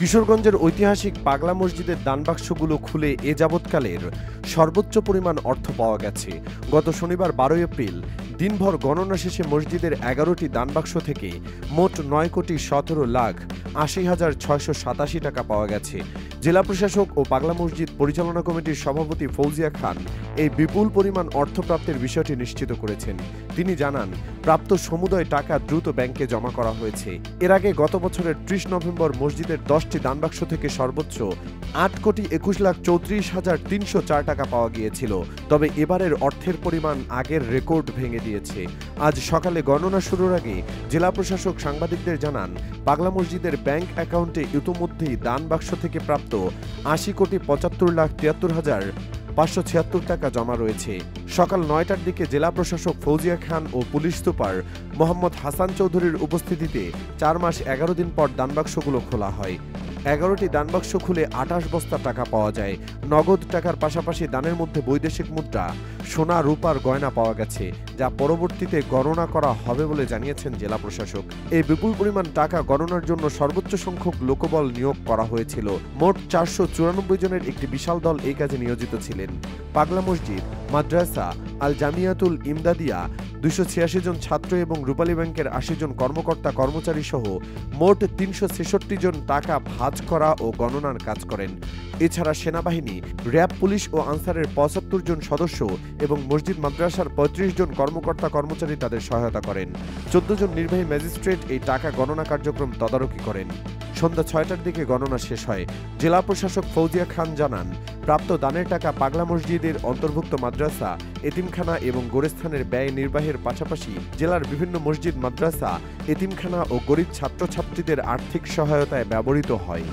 কিশোরগঞ্জের ঐতিহাসিক পাগলা মসজিদের দানবাক্সগুলো খুলে এ যাবৎকালের সর্বোচ্চ পরিমাণ অর্থ পাওয়া গেছে। গত শনিবার 12 এপ্রিল দিনভর গণনা শেষে মসজিদের 11টি দানবাক্স থেকে মোট 9,17,80,687 টাকা পাওয়া গেছে। জেলা প্রশাসক ও পাগলা মসজিদ পরিচালনা কমিটির সভাপতি ফৌজিয়া খান এই বিপুল পরিমাণ অর্থ প্রাপ্তির বিষয়টি নিশ্চিত করেছেন। তিনি জানান, প্রাপ্ত সমুদয় টাকা দ্রুত ব্যাংকে জমা করা হয়েছে। এর আগে গত বছরের 30 নভেম্বর মসজিদের 10টি দানবাক্স থেকে সর্বোচ্চ 8,21,34,304 টাকা পাওয়া গিয়েছিল। তবে এবারের অর্থের পরিমাণ আগের রেকর্ড ভেঙে দিয়েছে। আজ সকালে গণনা শুরুর আগে জেলা প্রশাসক সাংবাদিকদের জানান, পাগলা মসজিদের ব্যাংক অ্যাকাউন্টে ইতিমধ্যেই দানবাক্স থেকে প্রাপ্ত 80,75,73,576 টাকা জমা রয়েছে। সকাল 9টার দিকে জেলা প্রশাসক ফৌজিয়া খান ও পুলিশ সুপার মোহাম্মদ হাসান চৌধুরীর উপস্থিতিতে 4 মাস 11 দিন পর দানবাক্সগুলো খোলা হয়। 11টি দানবাক্স খুলে 28 বস্তা টাকা পাওয়া যায়। নগদ টাকার পাশাপাশি দানের মধ্যে বৈদেশিক মুদ্রা, সোনা, রূপার গয়না পাওয়া গেছে, যা পরবর্তীতে গণনা করা হবে বলে জানিয়েছেন জেলা প্রশাসক। এই বিপুল পরিমাণ টাকা গণনার জন্য সর্বোচ্চ সংখ্যক লোকবল নিয়োগ করা হয়েছিল। মোট 494 জনের একটি বিশাল দল এই কাজে নিয়োজিত ছিলেন। পাগলা মসজিদ, মাদ্রাসা, আল জামিয়াতুল ইমদাদিয়া, 286 জন ছাত্র এবং রূপালী ব্যাংকের 80 জন কর্মকর্তা কর্মচারী সহ মোট 366 জন টাকা ভাঁজ করা ও গণনার কাজ করেন। এছাড়া সেনাবাহিনী, র্যাব, পুলিশ ও আনসারের 75 জন সদস্য এবং মসজিদ মাদ্রাসার 35 জন কর্মকর্তা কর্মচারী তাদের সহায়তা করেন। 14 জন নির্বাহী ম্যাজিস্ট্রেট এই টাকা গণনা কার্যক্রম তদারকি করেন। সন্ধ্যা 6টার দিকে গণনা শেষ হয়। জেলা প্রশাসক ফৌজিয়া খান জানান, প্রাপ্ত দানের টাকা পাগলা মসজিদের অন্তর্ভুক্ত মাদ্রাসা, এতিমখানা এবং গোরস্থানের ব্যয় নির্বাহের পাশাপাশি জেলার বিভিন্ন মসজিদ, মাদ্রাসা, এতিমখানা ও গরিব ছাত্রছাত্রীদের আর্থিক সহায়তায় ব্যবহৃত হয়।